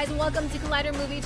guys, and welcome to Collider Movie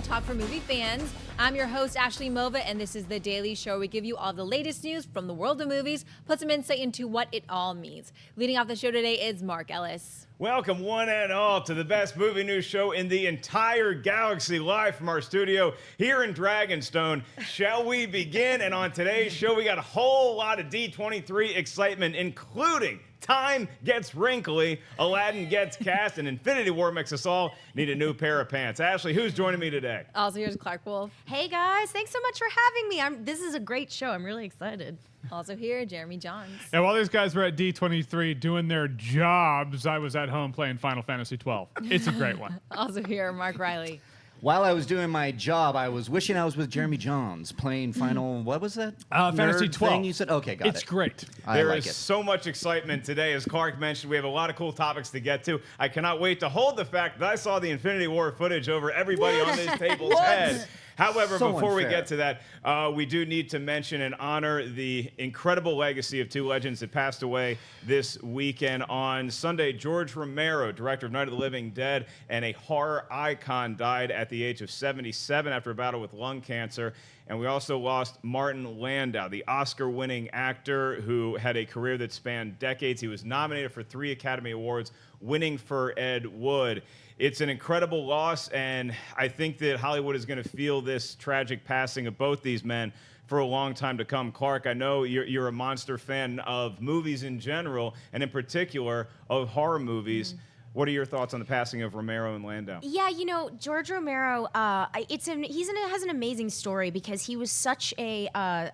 Talk for movie fans. I'm your host, Ashley Mova, and this is the daily show where we give you all the latest news from the world of movies, put some insight into what it all means. Leading off the show today is Mark Ellis. Welcome, one and all, to the best movie news show in the entire galaxy, live from our studio here in Dragonstone. Shall we begin? And on today's show, we got a whole lot of D23 excitement, including Time Gets Wrinkly, Aladdin Gets Cast, and Infinity War makes us all need a new pair of pants. Ashley, who's joining me today? Also, here's Clarke Wolfe. Hey guys, thanks so much for having me. This is a great show. I'm really excited. Also here, Jeremy Jahns. And while these guys were at D23 doing their jobs, I was at home playing Final Fantasy 12. It's a great one. Also here, Mark Reilly. While I was doing my job, I was wishing I was with Jeremy Jahns playing Final, what was that? Fantasy nerd 12. thing you said? Okay, got it. It's great. There is so much excitement today. As Clarke mentioned, we have a lot of cool topics to get to. I cannot wait to hold the fact that I saw the Infinity War footage over everybody on this table's head. However, So before we unfair. get to that, we do need to mention and honor the incredible legacy of two legends that passed away this weekend. On Sunday, George Romero, director of Night of the Living Dead and a horror icon, died at the age of 77 after a battle with lung cancer. And we also lost Martin Landau, the Oscar-winning actor who had a career that spanned decades. He was nominated for 3 Academy Awards, winning for Ed Wood. It's an incredible loss, and I think that Hollywood is going to feel this tragic passing of both these men for a long time to come. Clarke, I know you're a monster fan of movies in general, and in particular of horror movies. What are your thoughts on the passing of Romero and Landau? Yeah, you know, George Romero, has an amazing story because he was such a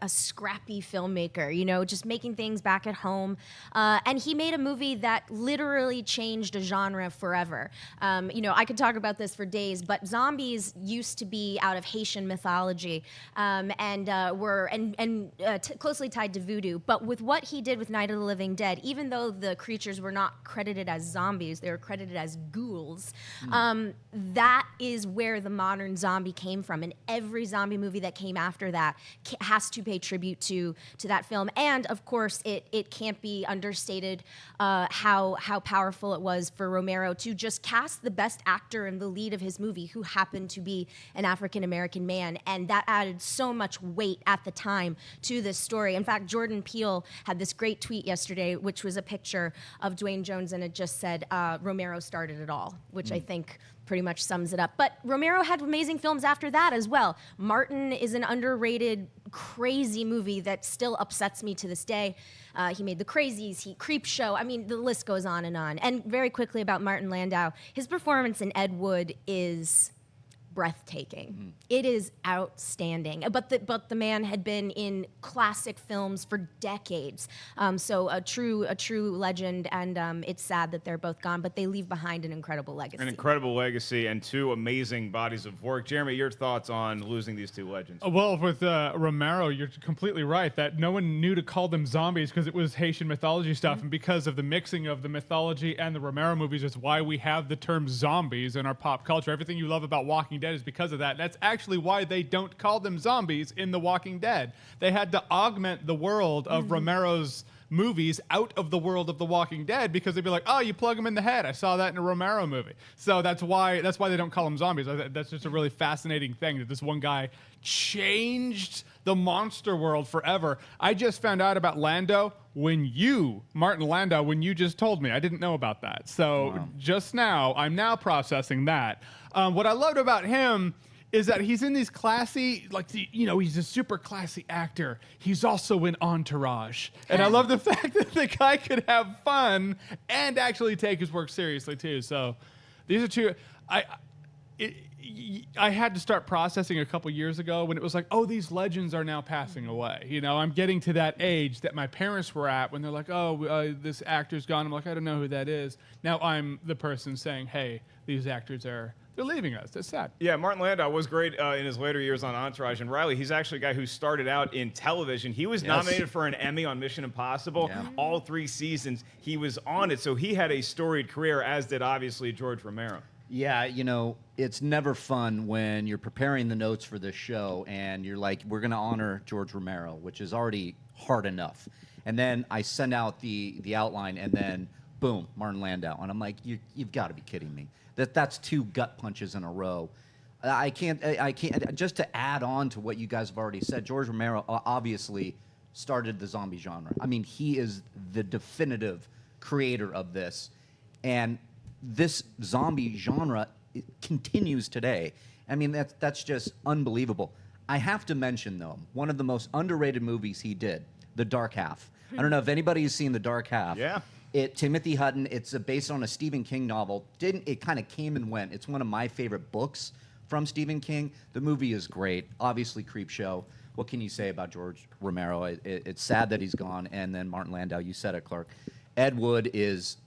scrappy filmmaker, you know, just making things back at home. And he made a movie that literally changed a genre forever. You know, I could talk about this for days, but zombies used to be out of Haitian mythology and were closely tied to voodoo. But with what he did with Night of the Living Dead, even though the creatures were not credited as zombies, they were credited as ghouls. That is where the modern zombie came from, and every zombie movie that came after that has to pay tribute to that film. And of course, it can't be understated how powerful it was for Romero to just cast the best actor in the lead of his movie, who happened to be an African American man, and that added so much weight at the time to this story. In fact, Jordan Peele had this great tweet yesterday, which was a picture of Dwayne Jones, and it just said, Romero started it all, which I think pretty much sums it up. But Romero had amazing films after that as well. Martin is an underrated, crazy movie that still upsets me to this day. He made The Crazies, Creep Show. I mean, the list goes on. And very quickly about Martin Landau, his performance in Ed Wood is breathtaking. It is outstanding. But the man had been in classic films for decades. So a true legend, and it's sad that they're both gone, but they leave behind an incredible legacy. An incredible legacy and two amazing bodies of work. Jeremy, your thoughts on losing these two legends? Well, with Romero, you're completely right that no one knew to call them zombies because it was Haitian mythology stuff, and because of the mixing of the mythology and the Romero movies is why we have the term zombies in our pop culture. Everything you love about Walking Dead is because of that. That's actually why they don't call them zombies in The Walking Dead. They had to augment the world of Romero's movies out of the world of The Walking Dead because they'd be like, oh, you plug them in the head. I saw that in a Romero movie. So that's why they don't call them zombies. That's just a really fascinating thing that this one guy changed the monster world forever. I just found out about Landau Martin Landau, when you just told me. I didn't know about that. So just now, I'm now processing that. What I loved about him is that he's in these classy, he's a super classy actor. He's also in Entourage. And I love the fact that the guy could have fun and actually take his work seriously, too. So these are two... I had to start processing a couple years ago when it was like, oh, these legends are now passing away. You know, I'm getting to that age that my parents were at when they're like, oh, this actor's gone. I'm like, I don't know who that is. Now I'm the person saying, hey, these actors they're leaving us. That's sad. Yeah, Martin Landau was great in his later years on Entourage. And Reilly, he's actually a guy who started out in television. He was nominated for an Emmy on Mission Impossible. Yeah. All 3 seasons he was on it. So he had a storied career, as did obviously George Romero. Yeah, you know, it's never fun when you're preparing the notes for this show and you're like, we're going to honor George Romero, which is already hard enough. And then I send out the outline, and then boom, Martin Landau. And I'm like, you've got to be kidding me. That's 2 gut punches in a row. I can't, just to add on to what you guys have already said, George Romero obviously started the zombie genre. I mean, he is the definitive creator of this. And this zombie genre continues today. I mean, that's just unbelievable. I have to mention, though, one of the most underrated movies he did, The Dark Half. I don't know if anybody's seen The Dark Half. Yeah. Timothy Hutton, it's based on a Stephen King novel. It kind of came and went. It's one of my favorite books from Stephen King. The movie is great. Obviously, creep show. What can you say about George Romero? It's sad that he's gone. And then Martin Landau, you said it, Clarke. Ed Wood is...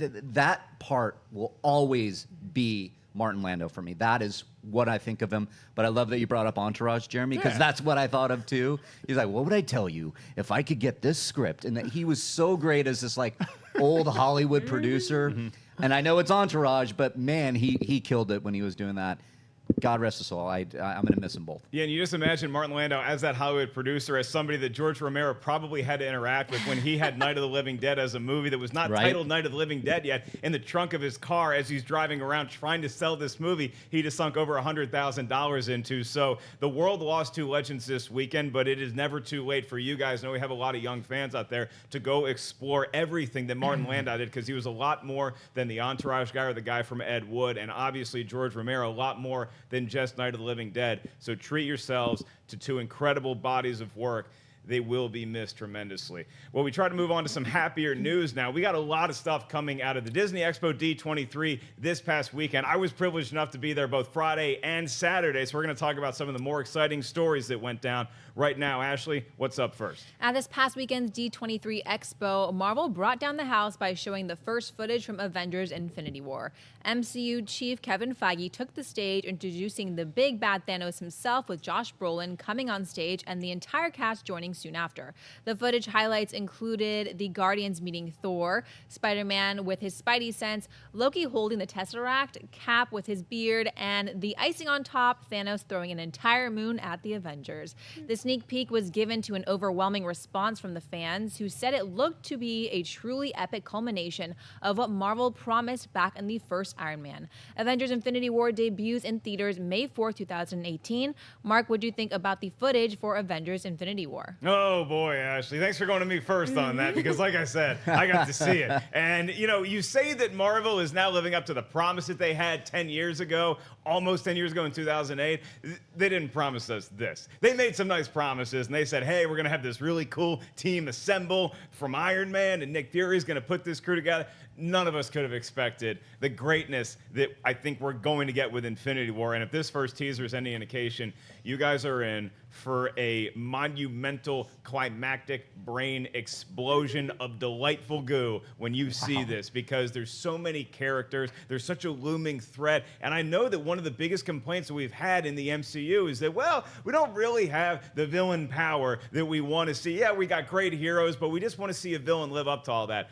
that part will always be Martin Landau for me. That is what I think of him. But I love that you brought up Entourage, Jeremy, because that's what I thought of too. He's like, what would I tell you if I could get this script? And that he was so great as this like old Hollywood producer. And I know it's Entourage, but man, he killed it when he was doing that. God rest his soul. I'm going to miss them both. Yeah, and you just imagine Martin Landau as that Hollywood producer, as somebody that George Romero probably had to interact with when he had Night of the Living Dead as a movie that was not titled Night of the Living Dead yet. In the trunk of his car as he's driving around trying to sell this movie, he just sunk over $100,000 into. So the world lost 2 legends this weekend, but it is never too late for you guys. I know we have a lot of young fans out there to go explore everything that Martin Landau did, because he was a lot more than the Entourage guy or the guy from Ed Wood, and obviously George Romero a lot more than just Night of the Living Dead. So treat yourselves to 2 incredible bodies of work. They will be missed tremendously. Well, we try to move on to some happier news now. We got a lot of stuff coming out of the Disney Expo D23 this past weekend. I was privileged enough to be there both Friday and Saturday, so we're going to talk about some of the more exciting stories that went down right now. Ashley, what's up first? At this past weekend's D23 Expo, Marvel brought down the house by showing the first footage from Avengers Infinity War. MCU chief Kevin Feige took the stage, introducing the big bad Thanos himself, with Josh Brolin coming on stage and the entire cast joining soon after. The footage highlights included the Guardians meeting Thor, Spider-Man with his Spidey sense, Loki holding the Tesseract, Cap with his beard, and the icing on top, Thanos throwing an entire moon at the Avengers. The sneak peek was given to an overwhelming response from the fans, who said it looked to be a truly epic culmination of what Marvel promised back in the first Iron Man. Avengers Infinity War debuts in theaters May 4th, 2018. Mark, what do you think about the footage for Avengers Infinity War? Oh boy, Ashley, thanks for going to me first on that, because like I said, I got to see it. And you know, you say that Marvel is now living up to the promise that they had 10 years ago, almost 10 years ago in 2008. They didn't promise us this. They made some nice promises, and they said, hey, we're going to have this really cool team assemble from Iron Man, and Nick Fury's going to put this crew together. None of us could have expected the greatness that I think we're going to get with Infinity War. And if this first teaser is any indication, you guys are in for a monumental, climactic brain explosion of delightful goo when you see this, because there's so many characters, there's such a looming threat. And I know that one of the biggest complaints that we've had in the MCU is that, well, we don't really have the villain power that we want to see. Yeah, we got great heroes, but we just want to see a villain live up to all that.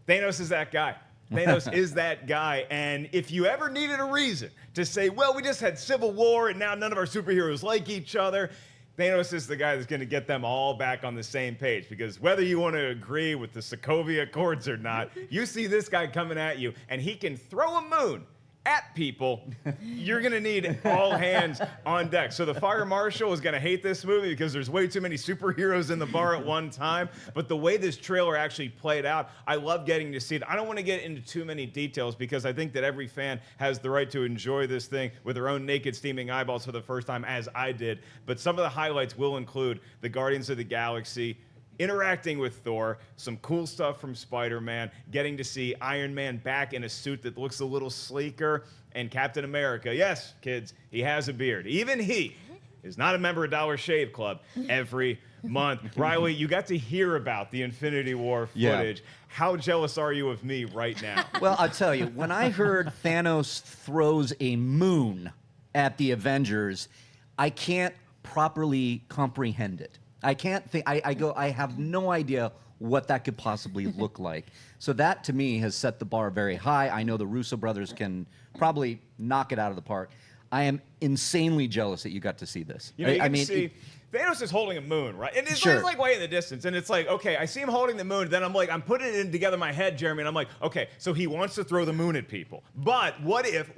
Thanos is that guy. Thanos is that guy. And if you ever needed a reason to say, well, we just had Civil War and now none of our superheroes like each other, Thanos is the guy that's going to get them all back on the same page. Because whether you want to agree with the Sokovia Accords or not, you see this guy coming at you and he can throw a moon at people. You're going to need all hands on deck. So the fire marshal is going to hate this movie because there's way too many superheroes in the bar at one time. But the way this trailer actually played out, I love getting to see it. I don't want to get into too many details because I think that every fan has the right to enjoy this thing with their own naked steaming eyeballs for the first time, as I did. But some of the highlights will include the Guardians of the Galaxy interacting with Thor, some cool stuff from Spider-Man, getting to see Iron Man back in a suit that looks a little sleeker, and Captain America. Yes, kids, he has a beard. Even he is not a member of Dollar Shave Club every month. Reilly, you got to hear about the Infinity War footage. Yeah. How jealous are you of me right now? Well, I'll tell you, when I heard Thanos throws a moon at the Avengers, I can't properly comprehend it. I can't think, I have no idea what that could possibly look like. So that, to me, has set the bar very high. I know the Russo brothers can probably knock it out of the park. I am insanely jealous that you got to see this. You know, you I can mean, see Thanos is holding a moon, right? And it's, Sure. it's like way in the distance, and it's like, okay, I see him holding the moon. Then I'm like, I'm putting it in together in my head, Jeremy, and I'm like, okay, so he wants to throw the moon at people. But what if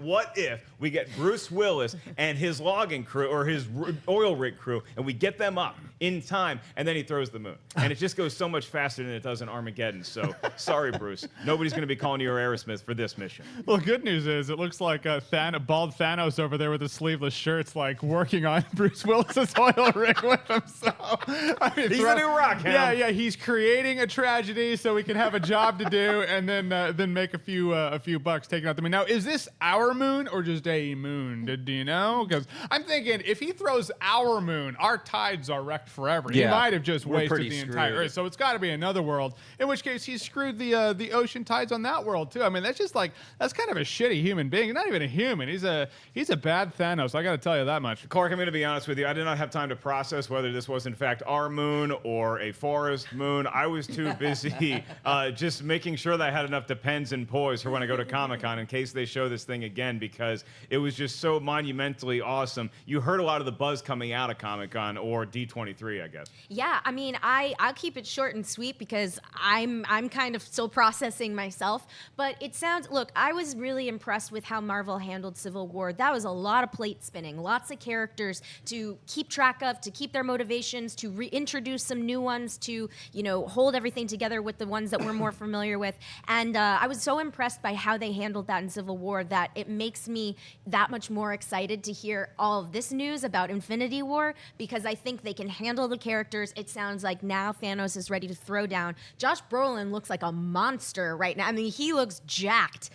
we get Bruce Willis and his logging crew or his oil rig crew, and we get them up in time, and then he throws the moon, and it just goes so much faster than it does in Armageddon. So sorry, Bruce, nobody's going to be calling you Aerosmith for this mission. Well, good news is it looks like bald Thanos over there with his sleeveless shirts, like working on Bruce Willis's oil rig with him. So I mean, He's the new Rock, Yeah, yeah. He's creating a tragedy so he can have a job to do, and then make a few bucks taking out the moon. Now, is this our moon or just a moon? Do you know? Because I'm thinking if he throws our moon, our tides are wrecked forever. He Yeah. might have just We're wasted pretty the entire screwed. Earth. So it's got to be another world. In which case, he's screwed the ocean tides on that world too. I mean, that's just like that's kind of a shitty human being. Not even a human. He's a bad Thanos. I got to tell you that much. Clarke, I'm going to be honest with you. I did not have time to process whether this was in fact our moon or a forest moon. I was too busy just making sure that I had enough Depends and poise for when I go to Comic-Con in case they show this thing again, because it was just so monumentally awesome. You heard a lot of the buzz coming out of Comic-Con or D23, I guess. Yeah, I mean, I'll keep it short and sweet because I'm kind of still processing myself. But it sounds, look, I was really impressed with how Marvel handled Civil War. That was a lot of plate spinning, lots of characters to keep track of, to keep their motivations, to reintroduce some new ones, to hold everything together with the ones that we're more familiar with. And I was so impressed by how they handled that in Civil War that it makes me that much more excited to hear all of this news about Infinity War, because I think they can handle the characters. It sounds like now Thanos is ready to throw down. Josh Brolin looks like a monster right now. I mean, he looks jacked.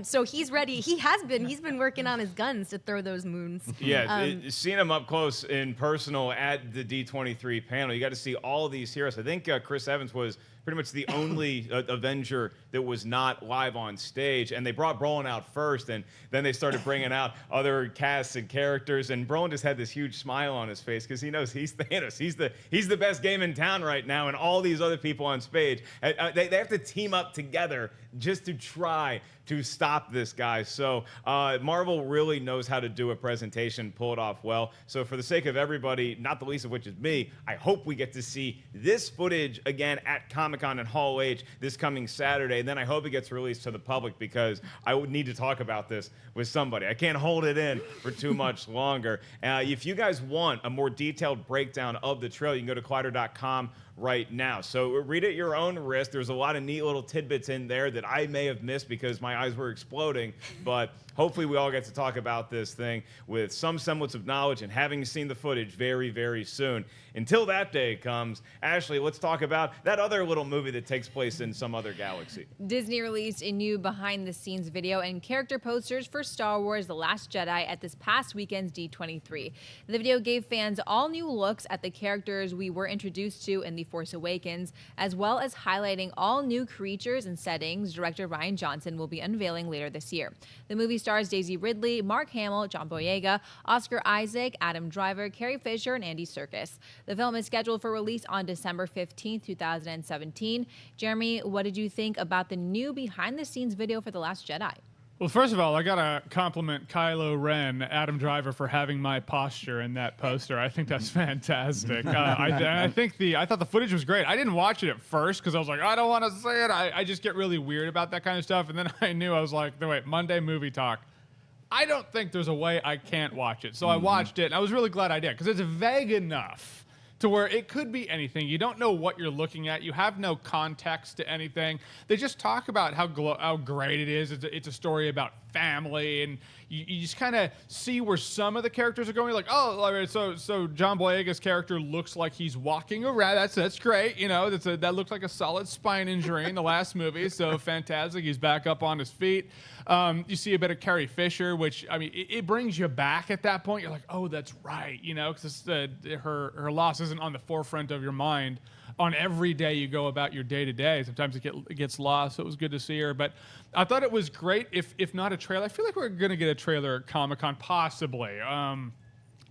So he's ready. He's been working on his guns to throw those moons. Yeah, seeing him up close and personal at the D23 panel, you got to see all of these heroes. I think Chris Evans was pretty much the only Avenger that was not live on stage, and they brought Brolin out first, and then they started bringing out other casts and characters, and Brolin just had this huge smile on his face because he knows he's Thanos. He's the best game in town right now, and all these other people on stage, they have to team up together just to try to stop this guy. So Marvel really knows how to do a presentation, pull it off well. So for the sake of everybody, not the least of which is me, I hope we get to see this footage again at Comic-Con and Hall H this coming Saturday. And then I hope it gets released to the public because I would need to talk about this with somebody. I can't hold it in for too much longer. If you guys want a more detailed breakdown of the trailer, you can go to Collider.com right now. So read at your own risk. There's a lot of neat little tidbits in there that I may have missed because my eyes were exploding, but hopefully we all get to talk about this thing with some semblance of knowledge and having seen the footage very, very soon. Until that day comes, Ashley, let's talk about that other little movie that takes place in some other galaxy. Disney released a new behind-the-scenes video and character posters for Star Wars: The Last Jedi at this past weekend's D23. The video gave fans all new looks at the characters we were introduced to in The Force Awakens, as well as highlighting all new creatures and settings director Rian Johnson will be unveiling later this year. The movie stars Daisy Ridley, Mark Hamill, John Boyega, Oscar Isaac, Adam Driver, Carrie Fisher, and Andy Serkis. The film is scheduled for release on December 15, 2017. Jeremy, what did you think about the new behind-the-scenes video for The Last Jedi? Well, first of all, I gotta compliment Kylo Ren, Adam Driver, for having my posture in that poster. I think that's fantastic. I thought the footage was great. I didn't watch it at first because I was like, I don't want to see it. I just get really weird about that kind of stuff. And then I knew, I was like, no, wait, Monday movie talk. I don't think there's a way I can't watch it. So I watched it, and I was really glad I did because it's vague enough to where it could be anything. You don't know what you're looking at. You have no context to anything. They just talk about how great it is. It's a story about family, and you just kind of see where some of the characters are going. You're like, oh, all right, so John Boyega's character looks like he's walking around. That's great. That looks like a solid spine injury in the last movie. So fantastic. He's back up on his feet. You see a bit of Carrie Fisher, which, I mean, it brings you back at that point. You're like, oh, that's right, because her loss isn't on the forefront of your mind on every day you go about your day-to-day. Sometimes it gets lost, so it was good to see her. But I thought it was great, if not a trailer. I feel like we're going to get a trailer at Comic-Con, possibly.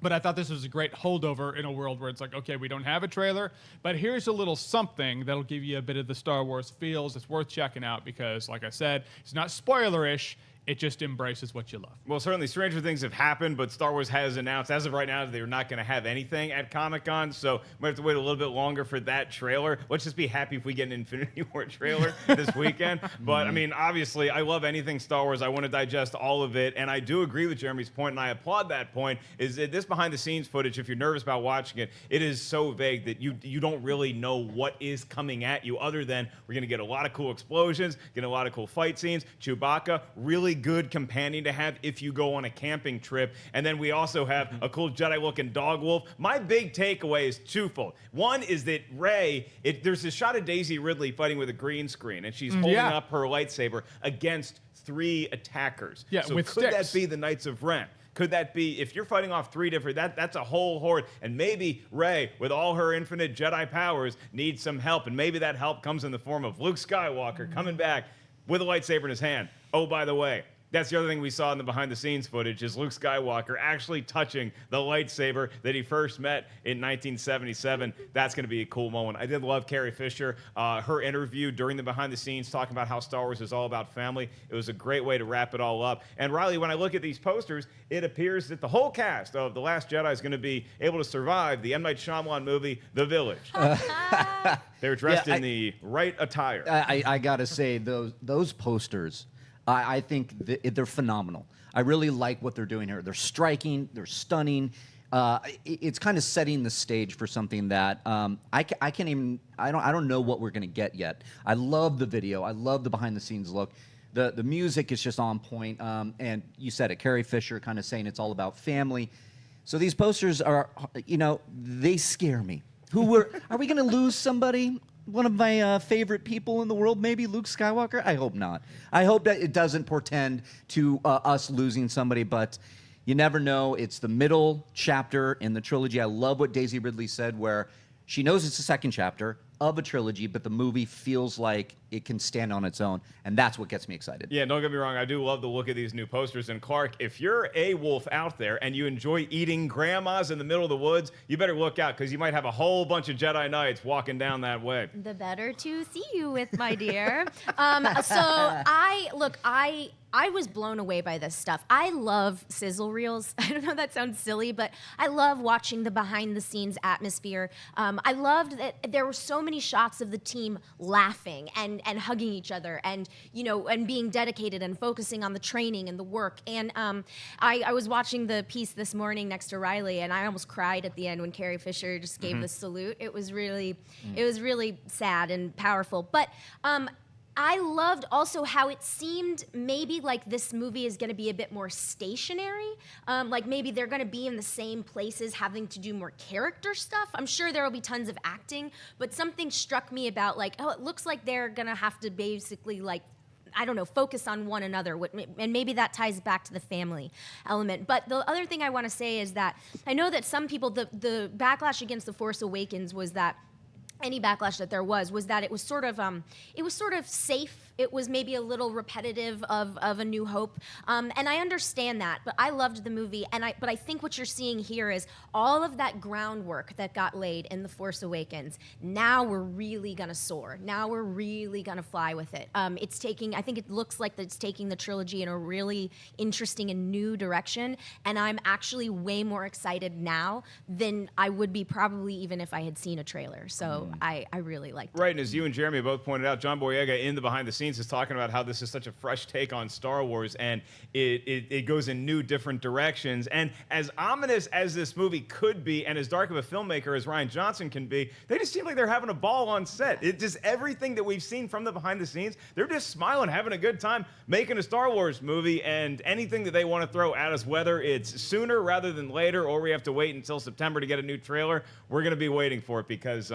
But I thought this was a great holdover in a world where it's like, okay, we don't have a trailer, but here's a little something that'll give you a bit of the Star Wars feels. It's worth checking out because, like I said, it's not spoilerish. it just embraces what you love. Well, certainly Stranger Things have happened, but Star Wars has announced, as of right now, they're not going to have anything at Comic-Con, so we have to wait a little bit longer for that trailer. Let's just be happy if we get an Infinity War trailer this weekend. But, I mean, obviously, I love anything Star Wars. I want to digest all of it, and I do agree with Jeremy's point, and I applaud that point, is that this behind-the-scenes footage, if you're nervous about watching it, it is so vague that you don't really know what is coming at you, other than we're going to get a lot of cool explosions, get a lot of cool fight scenes, Chewbacca, really good companion to have if you go on a camping trip. And then we also have a cool Jedi-looking dog Wolfe. My big takeaway is twofold. One is that Rey, there's this shot of Daisy Ridley fighting with a green screen, and she's holding up her lightsaber against 3 attackers. Yeah, so with could sticks. that be the Knights of Ren? Could that be, if you're fighting off 3 different, that's a whole horde, and maybe Rey, with all her infinite Jedi powers, needs some help, and maybe that help comes in the form of Luke Skywalker coming back with a lightsaber in his hand. Oh, by the way, that's the other thing we saw in the behind-the-scenes footage, is Luke Skywalker actually touching the lightsaber that he first met in 1977. That's going to be a cool moment. I did love Carrie Fisher, her interview during the behind-the-scenes, talking about how Star Wars is all about family. It was a great way to wrap it all up. And Reilly, when I look at these posters, it appears that the whole cast of The Last Jedi is going to be able to survive the M. Night Shyamalan movie, The Village. They're dressed in the right attire. I gotta say, those posters, I think they're phenomenal. I really like what they're doing here. They're striking. They're stunning. It's kind of setting the stage for something that I can't even. I don't know what we're gonna get yet. I love the video. I love the behind the scenes look. The music is just on point. And you said it, Carrie Fisher, kind of saying it's all about family. So these posters are, they scare me. Are we gonna lose somebody? One of my favorite people in the world, maybe Luke Skywalker? I hope not. I hope that it doesn't portend to us losing somebody, but you never know. It's the middle chapter in the trilogy. I love what Daisy Ridley said, where she knows it's the second chapter of a trilogy, but the movie feels like it can stand on its own, and that's what gets me excited. Yeah, don't get me wrong. I do love the look of these new posters. And Clarke, if you're a wolf out there and you enjoy eating grandmas in the middle of the woods, you better look out, because you might have a whole bunch of Jedi Knights walking down that way. The better to see you with, my dear. I was blown away by this stuff. I love sizzle reels. I don't know, that sounds silly, but I love watching the behind the scenes atmosphere. I loved that there were so many shots of the team laughing and hugging each other, and and being dedicated and focusing on the training and the work. And I was watching the piece this morning next to Reilly, and I almost cried at the end when Carrie Fisher just gave the salute. It was really sad and powerful. But I loved also how it seemed maybe like this movie is going to be a bit more stationary. Like maybe they're going to be in the same places having to do more character stuff. I'm sure there will be tons of acting, but something struck me about it looks like they're going to have to basically focus on one another. And maybe that ties back to the family element. But the other thing I want to say is that I know that some people, the backlash against The Force Awakens was that any backlash that there was that it was sort of safe. It was maybe a little repetitive of A New Hope, and I understand that. But I loved the movie, but I think what you're seeing here is all of that groundwork that got laid in The Force Awakens. Now we're really gonna soar. Now we're really gonna fly with it. I think it looks like it's taking the trilogy in a really interesting and new direction, and I'm actually way more excited now than I would be probably even if I had seen a trailer. So I really liked it. Right, and as you and Jeremy both pointed out, John Boyega in the behind the scenes is talking about how this is such a fresh take on Star Wars, and it goes in new, different directions. And as ominous as this movie could be, and as dark of a filmmaker as Rian Johnson can be, they just seem like they're having a ball on set. It just, everything that we've seen from the behind the scenes, they're just smiling, having a good time making a Star Wars movie, and anything that they want to throw at us, whether it's sooner rather than later, or we have to wait until September to get a new trailer, we're going to be waiting for it, because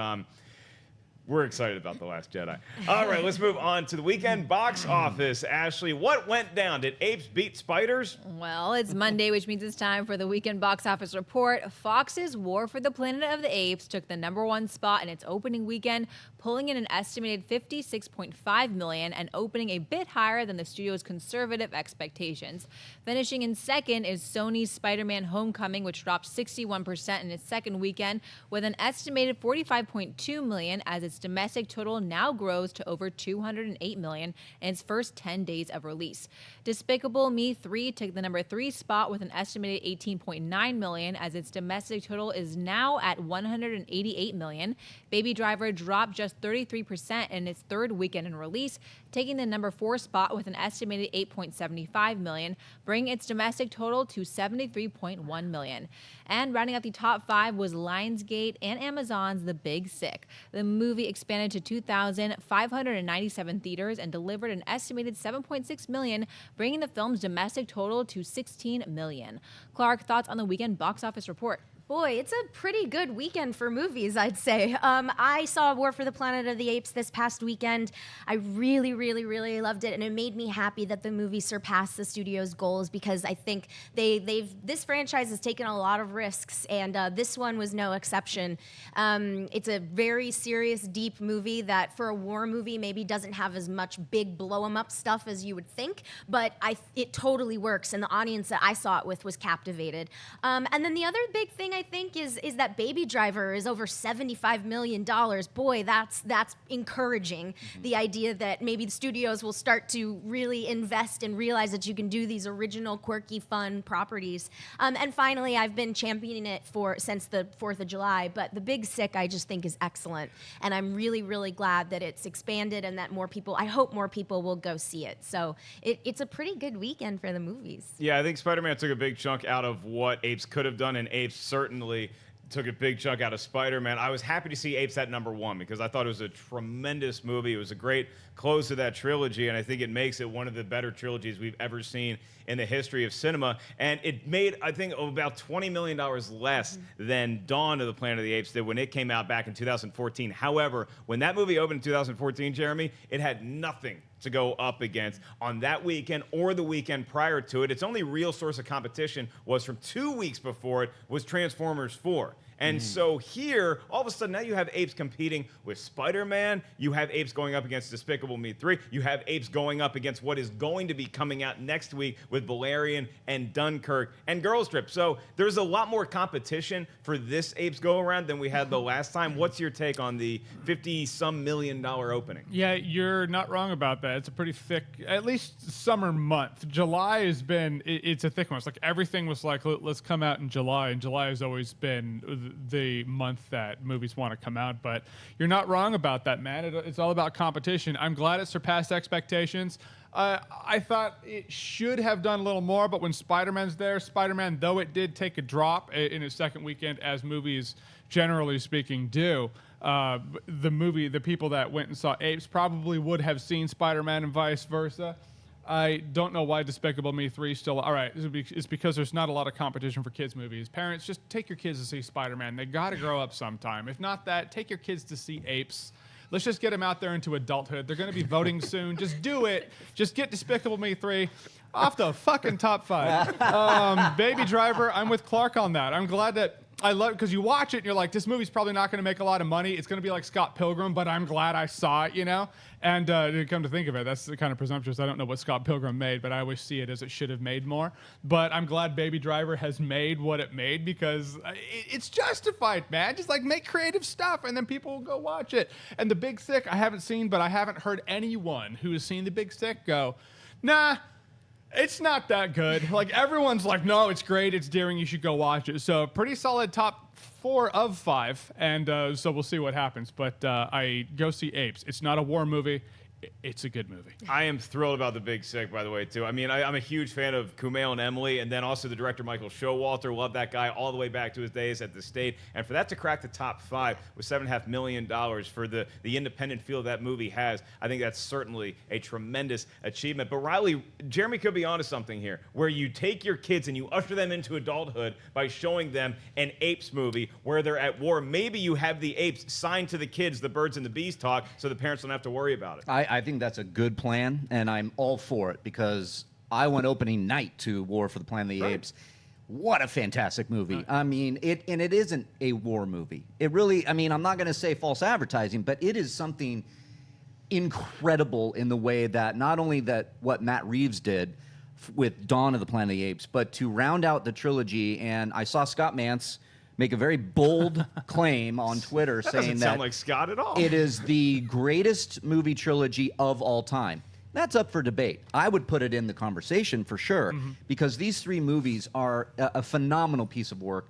we're excited about The Last Jedi. All right, let's move on to the weekend box office. Ashley, what went down? Did apes beat spiders? Well, it's Monday, which means it's time for the weekend box office report. Fox's War for the Planet of the Apes took the #1 spot in its opening weekend, pulling in an estimated $56.5 million and opening a bit higher than the studio's conservative expectations. Finishing in second is Sony's Spider-Man Homecoming, which dropped 61% in its second weekend, with an estimated $45.2 million as its its domestic total now grows to over $208 million in its first 10 days of release. Despicable Me 3 took the number 3 spot with an estimated $18.9 million, as its domestic total is now at $188 million. Baby Driver dropped just 33% in its third weekend in release, taking the number 4 spot with an estimated $8.75 million, bringing its domestic total to $73.1 million. And rounding out the top 5 was Lionsgate and Amazon's The Big Sick. The movie expanded to 2,597 theaters and delivered an estimated $7.6 million, bringing the film's domestic total to $16 million. Clarke, thoughts on the weekend box office report? Boy, it's a pretty good weekend for movies, I'd say. I saw War for the Planet of the Apes this past weekend. I really, really, really loved it, and it made me happy that the movie surpassed the studio's goals, because I think this franchise has taken a lot of risks, and this one was no exception. It's a very serious, deep movie that, for a war movie, maybe doesn't have as much big blow-em-up stuff as you would think, but it totally works, and the audience that I saw it with was captivated. And then the other big thing I think is that Baby Driver is over $75 million. Boy, that's encouraging. The idea that maybe the studios will start to really invest and realize that you can do these original, quirky, fun properties. And finally, I've been championing it since the 4th of July, but The Big Sick I just think is excellent. And I'm really, really glad that it's expanded and that I hope more people will go see it. So it's a pretty good weekend for the movies. Yeah, I think Spider-Man took a big chunk out of what Apes could have done, and Apes certainly took a big chunk out of Spider-Man. I was happy to see Apes at number 1 because I thought it was a tremendous movie. It was a great close to that trilogy, and I think it makes it one of the better trilogies we've ever seen in the history of cinema. And it made, I think, about $20 million less than Dawn of the Planet of the Apes did when it came out back in 2014. However, when that movie opened in 2014, Jeremy, it had nothing to go up against on that weekend or the weekend prior to it. Its only real source of competition was from 2 weeks before it was Transformers 4. And so here, all of a sudden, now you have Apes competing with Spider-Man. You have Apes going up against Despicable Me 3. You have Apes going up against what is going to be coming out next week with Valerian and Dunkirk and Girls Trip. So there's a lot more competition for this Apes go-around than we had the last time. What's your take on the $50-some million opening? Yeah, you're not wrong about that. It's a pretty thick, at least summer month. July has been, it's a thick one. It's like everything was like, let's come out in July, and July has always been the month that movies want to come out. But you're not wrong about that, man. It's all about competition. I'm glad it surpassed expectations. I thought it should have done a little more, but when Spider-Man's there, Spider-Man, though it did take a drop in its second weekend, as movies, generally speaking, do, the people that went and saw Apes probably would have seen Spider-Man and vice versa. I don't know why Despicable Me 3 still... All right, it's because there's not a lot of competition for kids' movies. Parents, just take your kids to see Spider-Man. They got to grow up sometime. If not that, take your kids to see Apes. Let's just get them out there into adulthood. They're going to be voting soon. Just do it. Just get Despicable Me 3 off the fucking top 5. Baby Driver, I'm with Clarke on that. I'm glad that... I love it because you watch it and you're like, this movie's probably not going to make a lot of money. It's going to be like Scott Pilgrim, but I'm glad I saw it, you know? And to come to think of it, that's the kind of presumptuous. I don't know what Scott Pilgrim made, but I always see it as it should have made more. But I'm glad Baby Driver has made what it made because it's justified, man. Just like make creative stuff and then people will go watch it. And The Big Sick, I haven't seen, but I haven't heard anyone who has seen The Big Sick go, nah, it's not that good. Like, everyone's like, no, it's great, it's daring, you should go watch it. So, pretty solid top 4 of 5, and so we'll see what happens. But I go see Apes. It's not a war movie. It's a good movie. I am thrilled about The Big Sick, by the way, too. I mean, I'm a huge fan of Kumail and Emily, and then also the director Michael Showalter. Love that guy all the way back to his days at the State. And for that to crack the top 5 with $7.5 million for the independent feel that movie has, I think that's certainly a tremendous achievement. But Reilly, Jeremy could be onto something here, where you take your kids and you usher them into adulthood by showing them an Apes movie where they're at war. Maybe you have the apes signed to the kids, the birds and the bees talk, so the parents don't have to worry about it. I think that's a good plan, and I'm all for it because I went opening night to War for the Planet of the Apes. What a fantastic movie. I mean, it isn't a war movie. It really, I mean, I'm not going to say false advertising, but it is something incredible in the way that not only that what Matt Reeves did with Dawn of the Planet of the Apes, but to round out the trilogy. And I saw Scott Mance make a very bold claim on Twitter That saying doesn't that sound like Scott at all. it is the greatest movie trilogy of all time. That's up for debate. I would put it in the conversation for sure, because these three movies are a phenomenal piece of work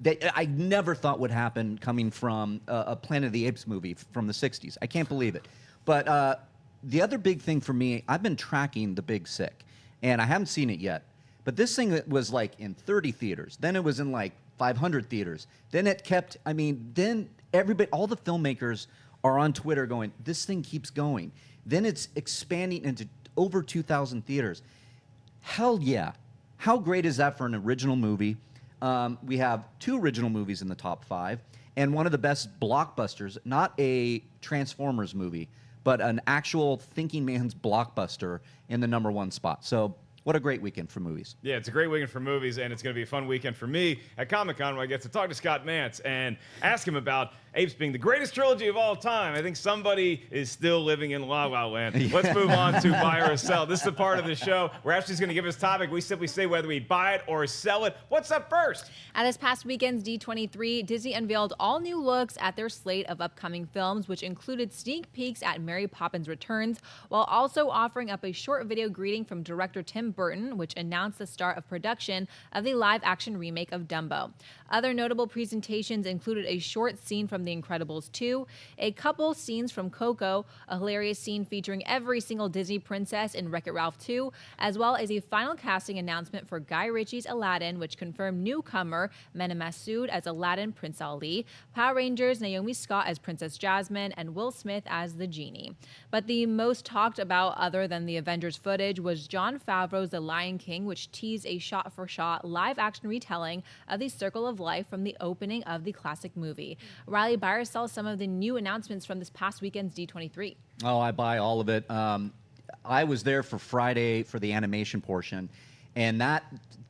that I never thought would happen coming from a Planet of the Apes movie from the 60s. I can't believe it. But the other big thing for me, I've been tracking The Big Sick, and I haven't seen it yet. But this thing was like in 30 theaters. Then it was in like 500 theaters. Then it kept, then everybody, all the filmmakers are on Twitter going, this thing keeps going. Then it's expanding into over 2,000 theaters. Hell yeah. How great is that for an original movie? We have 2 original movies in the top 5, and one of the best blockbusters, not a Transformers movie, but an actual thinking man's blockbuster in the #1 spot. So what a great weekend for movies. Yeah, it's a great weekend for movies, and it's going to be a fun weekend for me at Comic-Con, where I get to talk to Scott Mantz and ask him about Apes being the greatest trilogy of all time. I think somebody is still living in La La Land. Let's move on to buy or sell. This is the part of the show where Ashley's going to give us a topic. We simply say whether we buy it or sell it. What's up first? At this past weekend's D23, Disney unveiled all new looks at their slate of upcoming films, which included sneak peeks at Mary Poppins Returns, while also offering up a short video greeting from director Tim Burton, which announced the start of production of the live-action remake of Dumbo. Other notable presentations included a short scene from The Incredibles 2, a couple scenes from Coco, a hilarious scene featuring every single Disney princess in Wreck-It Ralph 2, as well as a final casting announcement for Guy Ritchie's Aladdin, which confirmed newcomer Mena Massoud as Aladdin Prince Ali, Power Rangers Naomi Scott as Princess Jasmine, and Will Smith as the Genie. But the most talked about, other than the Avengers footage, was Jon Favreau's The Lion King, which teased a shot-for-shot live-action retelling of the Circle of Life from the opening of the classic movie. Reilly, buy or sell some of the new announcements from this past weekend's D23? Oh, I buy all of it. I was there for Friday for the animation portion, and that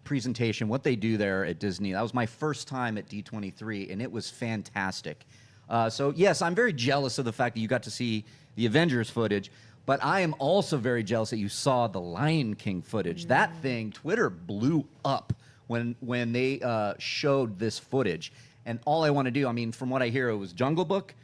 presentation, what they do there at Disney, that was my first time at D23, and it was fantastic. So, yes, I'm very jealous of the fact that you got to see the Avengers footage, but I am also very jealous that you saw the Lion King footage. That thing, Twitter blew up when they showed this footage. And all I want to do, from what I hear, it was Jungle Book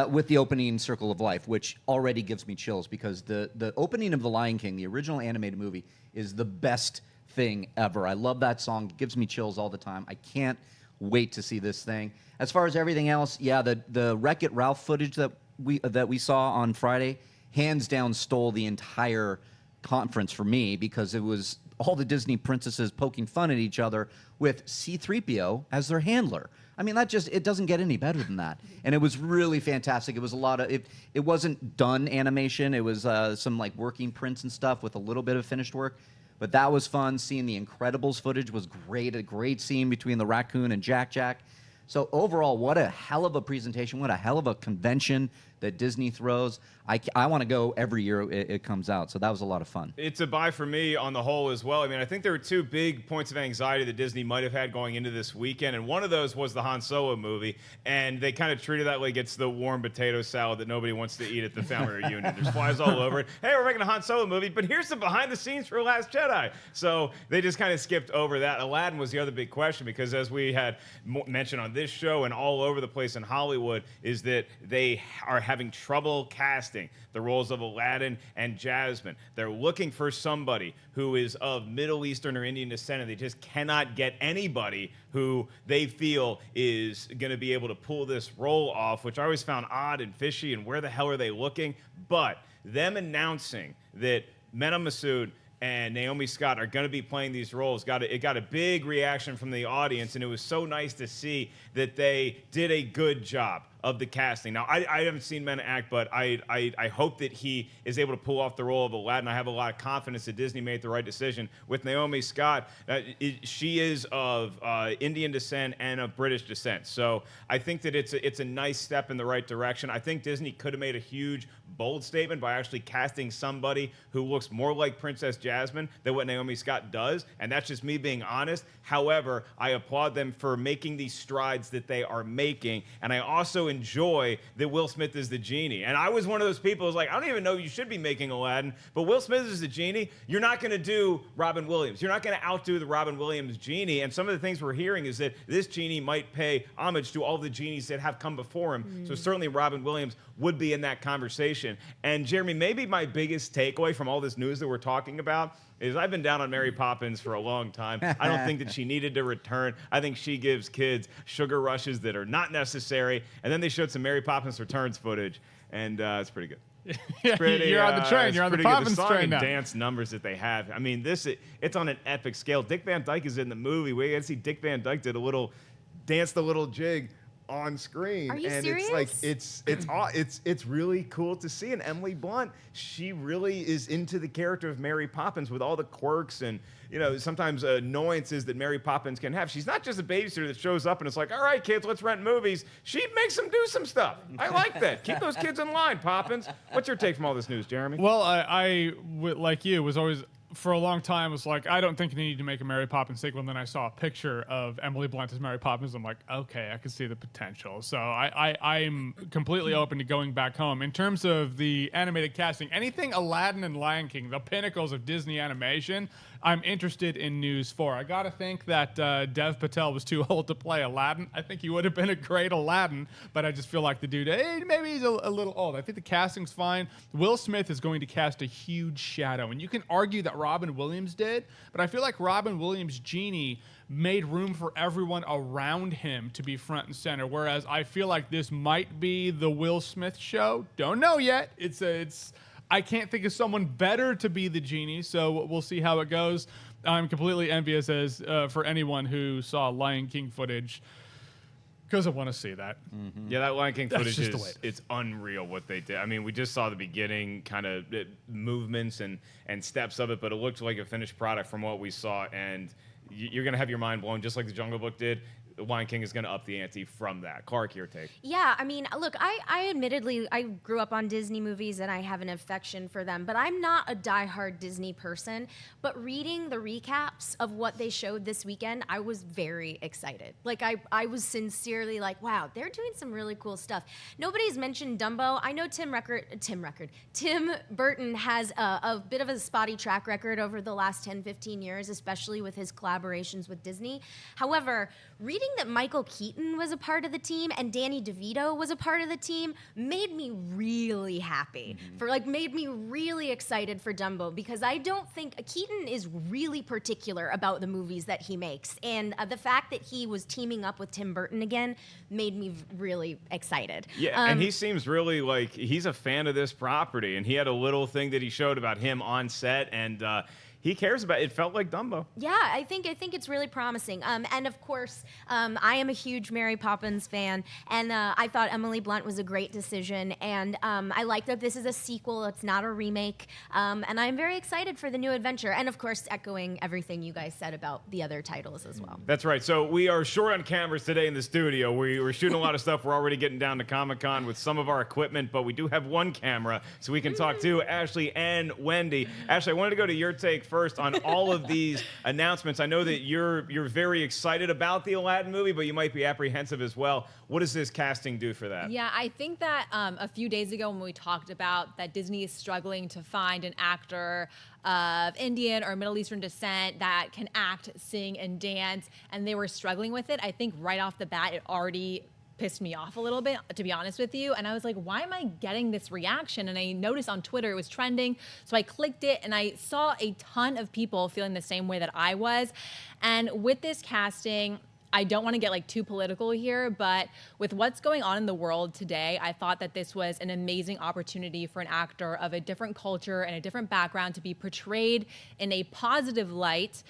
with the opening Circle of Life, which already gives me chills, because the opening of The Lion King, the original animated movie, is the best thing ever. I love that song. It gives me chills all the time. I can't wait to see this thing. As far as everything else, yeah, the Wreck-It Ralph footage that we saw on Friday, hands down stole the entire conference for me, because it was all the Disney princesses poking fun at each other with C-3PO as their handler. It doesn't get any better than that. And it was really fantastic. It was a lot of, it wasn't done animation. It was some like working prints and stuff with a little bit of finished work. But that was fun. Seeing the Incredibles footage was great. A great scene between the raccoon and Jack. So overall, what a hell of a presentation. What a hell of a convention that Disney throws. I want to go every year it comes out. So that was a lot of fun. It's a buy for me on the whole as well. I think there were 2 big points of anxiety that Disney might have had going into this weekend, and one of those was the Han Solo movie, and they kind of treated that like it's the warm potato salad that nobody wants to eat at the family reunion. There's flies all over it. Hey, we're making a Han Solo movie, but here's the behind the scenes for Last Jedi. So they just kind of skipped over that. Aladdin was the other big question, because as we had mentioned on this show and all over the place in Hollywood, is that they are having trouble casting the roles of Aladdin and Jasmine. They're looking for somebody who is of Middle Eastern or Indian descent, and they just cannot get anybody who they feel is going to be able to pull this role off, which I always found odd and fishy, and where the hell are they looking? But them announcing that Mena Massoud and Naomi Scott are going to be playing these roles it got a big reaction from the audience, and it was so nice to see that they did a good job of the casting. Now, I haven't seen Mena act, but I hope that he is able to pull off the role of Aladdin. I have a lot of confidence that Disney made the right decision with Naomi Scott. She is of Indian descent and of British descent, so I think that it's a nice step in the right direction. I think Disney could have made a huge bold statement by actually casting somebody who looks more like Princess Jasmine than what Naomi Scott does, and that's just me being honest. However, I applaud them for making these strides that they are making, and I also enjoy that Will Smith is the genie. And I was one of those people who's like, I don't even know you should be making Aladdin, but Will Smith is the genie. You're not going to do Robin Williams. You're not going to outdo the Robin Williams genie. And some of the things we're hearing is that this genie might pay homage to all the genies that have come before him. So certainly Robin Williams would be in that conversation. And Jeremy, maybe my biggest takeaway from all this news that we're talking about is I've been down on Mary Poppins for a long time. I don't think that she needed to return. I think she gives kids sugar rushes that are not necessary. And then they showed some Mary Poppins Returns footage, and it's pretty good. You're on the train. You're on the Poppins the song train and now. dance numbers that they have. I mean, it's on an epic scale. Dick Van Dyke is in the movie. We get to see Dick Van Dyke dance the little jig on screen. Are you and serious? it's like it's really cool to see. And Emily Blunt, she really is into the character of Mary Poppins with all the quirks and sometimes annoyances that Mary Poppins can have. She's not just a babysitter that shows up and it's like, all right, kids, let's rent movies. She makes them do some stuff. I like that. Keep those kids in line, Poppins. What's your take from all this news, Jeremy? Well, I like you, was always, for a long time, was like, I don't think they need to make a Mary Poppins sequel. And then I saw a picture of Emily Blunt as Mary Poppins. I'm like, okay, I can see the potential. So I'm completely open to going back home. In terms of the animated casting, anything Aladdin and Lion King, the pinnacles of Disney animation, I'm interested in news for. I gotta think that Dev Patel was too old to play Aladdin. I think he would have been a great Aladdin, but I just feel like the dude, maybe he's a little old. I think the casting's fine. Will Smith is going to cast a huge shadow, and you can argue that Robin Williams did, but I feel like Robin Williams' genie made room for everyone around him to be front and center, whereas I feel like this might be the Will Smith show. Don't know yet. I can't think of someone better to be the genie, so we'll see how it goes. I'm completely envious for anyone who saw Lion King footage, because I want to see that. Mm-hmm. Yeah, that Lion King footage just the way it it's unreal what they did. I mean, we just saw the beginning kind of movements and steps of it, but it looked like a finished product from what we saw, and you're going to have your mind blown just like the Jungle Book did. Lion King is going to up the ante from that. Clarke, your take. Yeah, I mean, look, I admittedly, I grew up on Disney movies and I have an affection for them, but I'm not a diehard Disney person. But reading the recaps of what they showed this weekend, I was very excited. Like, I was sincerely like, wow, they're doing some really cool stuff. Nobody's mentioned Dumbo. I know Tim Burton has a bit of a spotty track record over the last 10, 15 years, especially with his collaborations with Disney. However, reading that Michael Keaton was a part of the team and Danny DeVito was a part of the team made me really happy. Made me really excited for Dumbo, because I don't think Keaton is really particular about the movies that he makes, and the fact that he was teaming up with Tim Burton again made me really excited. Yeah, and he seems really like he's a fan of this property, and he had a little thing that he showed about him on set, and he cares about it. It felt like Dumbo. Yeah, I think it's really promising. And of course, I am a huge Mary Poppins fan, and I thought Emily Blunt was a great decision. And I like that this is a sequel; it's not a remake. And I'm very excited for the new adventure. And of course, echoing everything you guys said about the other titles as well. That's right. So we are short on cameras today in the studio. We're shooting a lot of stuff. We're already getting down to Comic-Con with some of our equipment, but we do have one camera, so we can talk to Ashley and Wendy. Ashley, I wanted to go to your take first on all of these announcements. I know that you're very excited about the Aladdin movie, but you might be apprehensive as well. What does this casting do for that? Yeah, I think that a few days ago when we talked about that Disney is struggling to find an actor of Indian or Middle Eastern descent that can act, sing, and dance, and they were struggling with it, I think right off the bat it already pissed me off a little bit, to be honest with you. And I was like, why am I getting this reaction? And I noticed on Twitter it was trending. So I clicked it and I saw a ton of people feeling the same way that I was. And with this casting, I don't want to get too political here, but with what's going on in the world today, I thought that this was an amazing opportunity for an actor of a different culture and a different background to be portrayed in a positive light.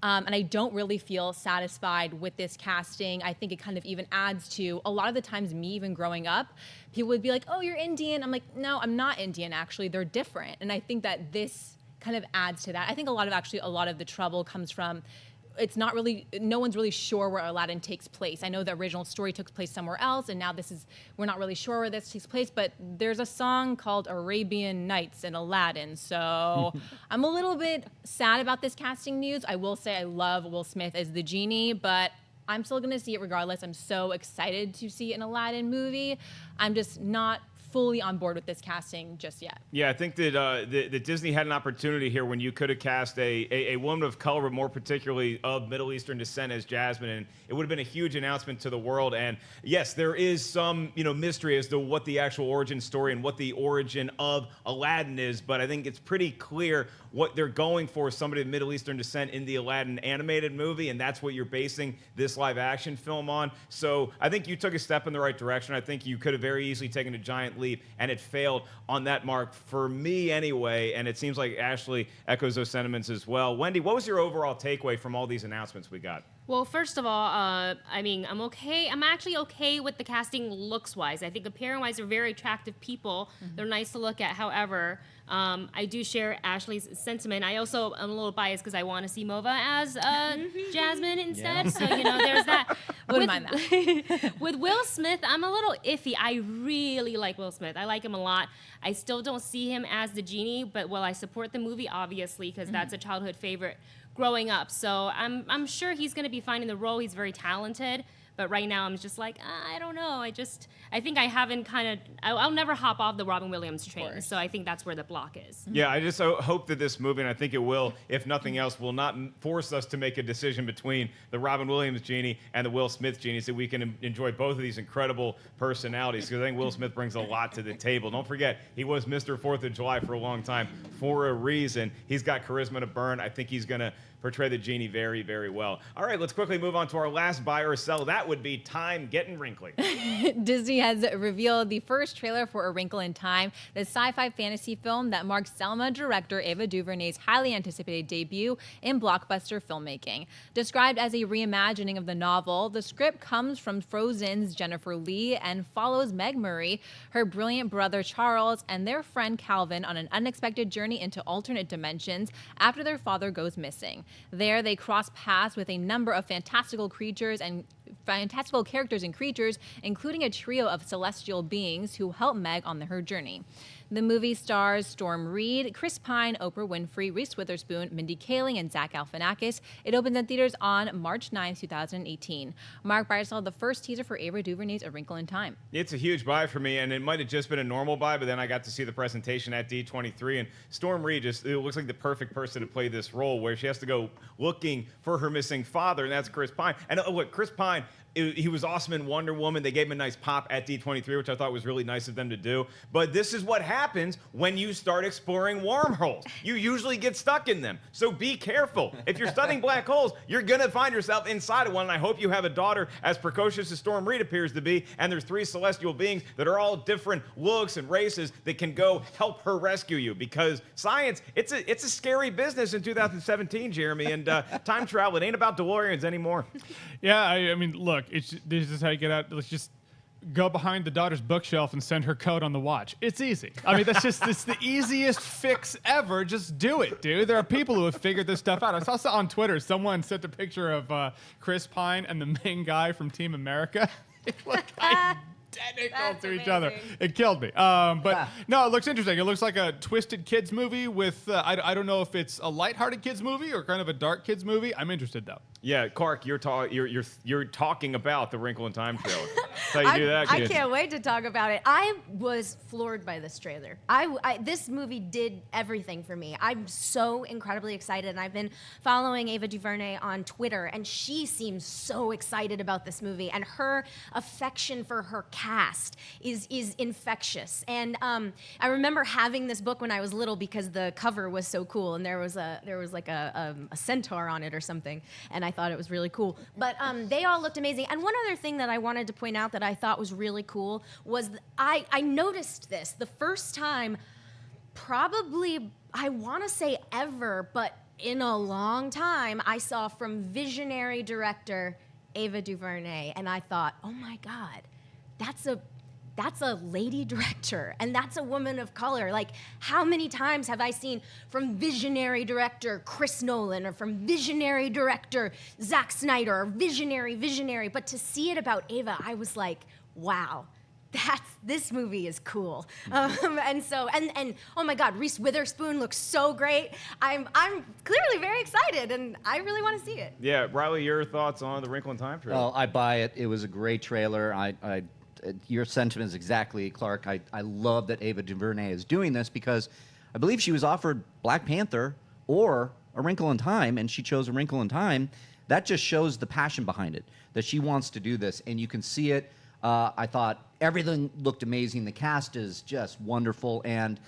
And I don't really feel satisfied with this casting. I think it kind of even adds to, a lot of the times me even growing up, people would be like, oh, you're Indian. I'm like, no, I'm not Indian, actually. They're different. And I think that this kind of adds to that. I think a lot of the trouble comes from it's not really, no one's really sure where Aladdin takes place. I know the original story took place somewhere else, and now we're not really sure where this takes place, but there's a song called Arabian Nights in Aladdin, so I'm a little bit sad about this casting news. I will say I love Will Smith as the genie, but I'm still gonna see it regardless. I'm so excited to see an Aladdin movie. I'm just not fully on board with this casting just yet. Yeah, I think that Disney had an opportunity here when you could have cast a woman of color, but more particularly of Middle Eastern descent as Jasmine, and it would have been a huge announcement to the world. And yes, there is some mystery as to what the actual origin story and what the origin of Aladdin is, but I think it's pretty clear what they're going for, somebody of Middle Eastern descent in the Aladdin animated movie, and that's what you're basing this live action film on. So I think you took a step in the right direction. I think you could have very easily taken a giant leap, and it failed on that mark for me anyway, and it seems like Ashley echoes those sentiments as well. Wendy, what was your overall takeaway from all these announcements we got? Well, first of all, I mean, I'm okay. I'm actually okay with the casting looks-wise. I think appearance-wise, they're very attractive people. Mm-hmm. They're nice to look at. However, I do share Ashley's sentiment. I also am a little biased because I want to see Mova as Jasmine instead. Yeah. So, there's that. Wouldn't mind that. With Will Smith, I'm a little iffy. I really like Will Smith. I like him a lot. I still don't see him as the genie, but I support the movie, obviously, because that's a childhood favorite growing up. So I'm sure he's going to be fine in the role. He's very talented. But right now, I'm just like, I don't know. I think I haven't I'll never hop off the Robin Williams train. So I think that's where the block is. Yeah, I just hope that this movie, and I think it will, if nothing else, will not force us to make a decision between the Robin Williams genie and the Will Smith genie, so we can enjoy both of these incredible personalities, because I think Will Smith brings a lot to the table. Don't forget, he was Mr. 4th of July for a long time for a reason. He's got charisma to burn. I think he's going to portray the genie very, very well. All right, let's quickly move on to our last buy or sell. That would be Time Getting Wrinkly. Disney has revealed the first trailer for A Wrinkle in Time, the sci-fi fantasy film that marks Selma director Ava DuVernay's highly anticipated debut in blockbuster filmmaking. Described as a reimagining of the novel, the script comes from Frozen's Jennifer Lee and follows Meg Murray, her brilliant brother Charles, and their friend Calvin on an unexpected journey into alternate dimensions after their father goes missing. There, they cross paths with a number of fantastical characters and creatures, including a trio of celestial beings who help Meg on her journey. The movie stars Storm Reid, Chris Pine, Oprah Winfrey, Reese Witherspoon, Mindy Kaling, and Zach Galifianakis. It opens in theaters on March 9, 2018. Mark Breyer saw the first teaser for Ava DuVernay's A Wrinkle in Time. It's a huge buy for me, and it might have just been a normal buy, but then I got to see the presentation at D23, and Storm Reid it looks like the perfect person to play this role, where she has to go looking for her missing father, and that's Chris Pine. And Chris Pine, he was awesome in Wonder Woman. They gave him a nice pop at D23, which I thought was really nice of them to do. But this is what happens when you start exploring wormholes. You usually get stuck in them. So be careful. If you're studying black holes, you're going to find yourself inside of one. And I hope you have a daughter as precocious as Storm Reid appears to be. And there's 3 celestial beings that are all different looks and races that can go help her rescue you. Because science, it's a scary business in 2017, Jeremy. And time travel, it ain't about DeLoreans anymore. Yeah, I mean, look, this is how you get out. Let's just go behind the daughter's bookshelf and send her code on the watch. It's easy. I mean, it's the easiest fix ever. Just do it, dude. There are people who have figured this stuff out. I saw on Twitter, someone sent a picture of Chris Pine and the main guy from Team America. They look identical to each other. It killed me. But no, it looks interesting. It looks like a twisted kids movie with, I don't know if it's a lighthearted kids movie or kind of a dark kids movie. I'm interested though. Yeah, Clarke, you're talking about the Wrinkle in Time trailer. That's how you do that, I kid. can't wait to talk about it. I was floored by this trailer. This movie did everything for me. I'm so incredibly excited, and I've been following Ava DuVernay on Twitter, and she seems so excited about this movie, and her affection for her cast is infectious. And I remember having this book when I was little because the cover was so cool, and there was like a centaur on it or something, and I thought it was really cool. But they all looked amazing. And one other thing that I wanted to point out that I thought was really cool was I noticed this the first time, probably, I want to say ever, but in a long time, I saw from visionary director Ava DuVernay, and I thought, oh my God, that's a lady director and that's a woman of color. Like, how many times have I seen from visionary director Chris Nolan or from visionary director Zack Snyder or visionary, but to see it about Ava, I was like, wow. This movie is cool, and oh my God, Reese Witherspoon looks so great. I'm clearly very excited, and I really want to see it. Yeah, Reilly, your thoughts on the Wrinkle in Time trailer? Oh, I buy it. It was a great trailer. Your sentiment is exactly, Clarke. I love that Ava DuVernay is doing this because I believe she was offered Black Panther or A Wrinkle in Time, and she chose A Wrinkle in Time. That just shows the passion behind it, that she wants to do this, and you can see it. I thought everything looked amazing. The cast is just wonderful. And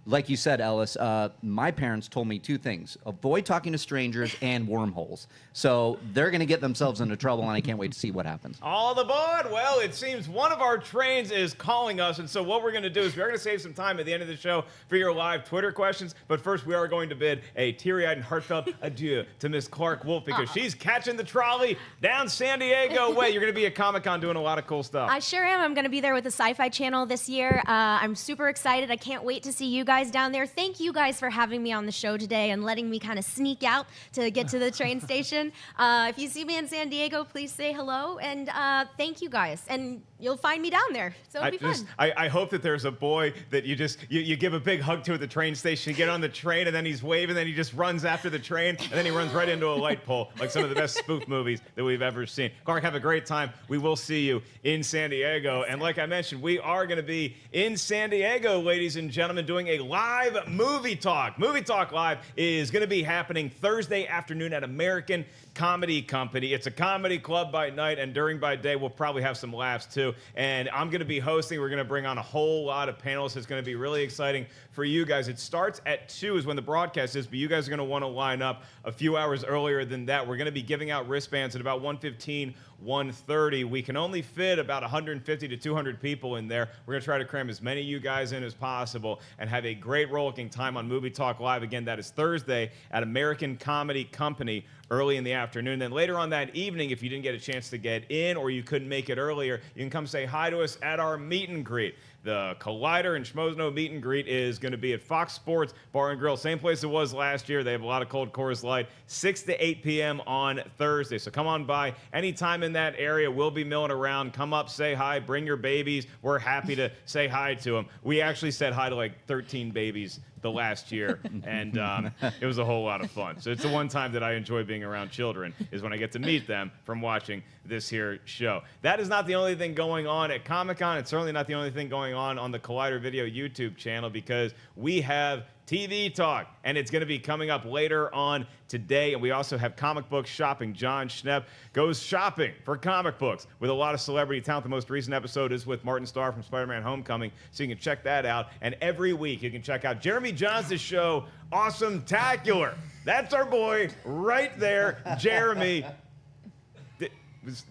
like you said, Ellis, my parents told me two things. Avoid talking to strangers and wormholes. So they're going to get themselves into trouble, and I can't wait to see what happens. All aboard! Well, it seems one of our trains is calling us, and so what we're going to do is we're going to save some time at the end of the show for your live Twitter questions, but first we are going to bid a teary-eyed and heartfelt adieu to Miss Clarke Wolfe because she's catching the trolley down San Diego way. You're going to be at Comic-Con doing a lot of cool stuff. I sure am. I'm going to be there with the Sci-Fi Channel this year. I'm super excited. I can't wait to see you guys down there. Thank you guys for having me on the show today and letting me kind of sneak out to get to the train station. If you see me in San Diego, please say hello, and thank you guys. And you'll find me down there, so it'll be fun. I hope that there's a boy that you give a big hug to at the train station, you get on the train, and then he's waving, and then he just runs after the train, and then he runs right into a light pole, like some of the best spoof movies that we've ever seen. Clarke, have a great time. We will see you in San Diego. And like I mentioned, we are going to be in San Diego, ladies and gentlemen, doing a live movie talk. Movie Talk Live is going to be happening Thursday afternoon at American Comedy Company. It's a comedy club by night, and during by day, we'll probably have some laughs too. And I'm going to be hosting. We're going to bring on a whole lot of panelists. It's going to be really exciting for you guys. It starts at 2 is when the broadcast is, but you guys are going to want to line up a few hours earlier than that. We're going to be giving out wristbands at about 1:15, 1:30. We can only fit about 150 to 200 people in there. We're going to try to cram as many of you guys in as possible and have a great rollicking time on Movie Talk Live. Again, that is Thursday at American Comedy Company early in the afternoon. Then later on that evening, if you didn't get a chance to get in or you couldn't make it earlier, you can come say hi to us at our meet and greet. The Collider and Schmozno meet and greet is going to be at Fox Sports Bar and Grill, same place it was last year. They have a lot of cold Coors Light, 6 to 8 p.m. on Thursday. So come on by anytime in that area. We'll be milling around. Come up, say hi, bring your babies. We're happy to say hi to them. We actually said hi to like 13 babies the last year, and it was a whole lot of fun. So it's the one time that I enjoy being around children is when I get to meet them from watching this here show. That is not the only thing going on at Comic-Con. It's certainly not the only thing going on the Collider Video YouTube channel because we have TV Talk, and it's going to be coming up later on today. And we also have comic book shopping. John Schnepp goes shopping for comic books with a lot of celebrity talent. The most recent episode is with Martin Starr from Spider-Man Homecoming, so you can check that out. And every week you can check out Jeremy Jahns' show, Awesome-tacular. That's our boy right there, Jeremy.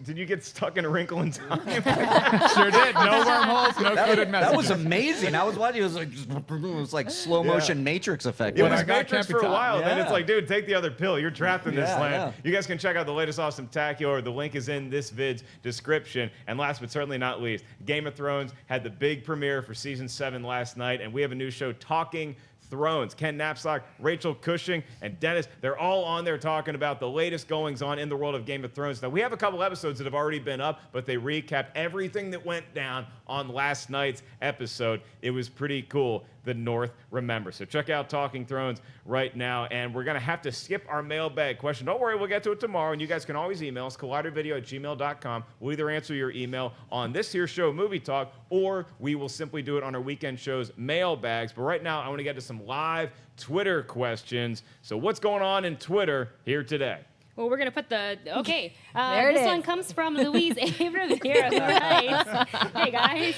Did you get stuck in A Wrinkle in Time? Sure did. No wormholes, no coded messages. That was amazing. I was watching. It was like slow motion Matrix effect. It When was I got Matrix Campy for a Top. while. Then it's Yeah. like, dude, take the other pill. You're trapped in this Yeah, land. yeah. You guys can check out the latest Awesome-tacular. The link is in this vid's description. And last but certainly not least, Game of Thrones had the big premiere for season 7 last night, and we have a new show, Talking Thrones. Ken Knapsack, Rachel Cushing, and Dennis, they're all on there talking about the latest goings-on in the world of Game of Thrones. Now, we have a couple episodes that have already been up, but they recap everything that went down on last night's episode. It was pretty cool. The North remembers. So check out Talking Thrones right now, and we're going to have to skip our mailbag question. Don't worry, we'll get to it tomorrow, and you guys can always email us, collidervideo@gmail.com. We'll either answer your email on this here show, Movie Talk, or we will simply do it on our weekend shows, mailbags. But right now, I want to get to some live Twitter questions. So what's going on in Twitter here today? Well, we're going to put the, okay. There it This is. one comes from Louise A. Rivera, who writes, hey guys.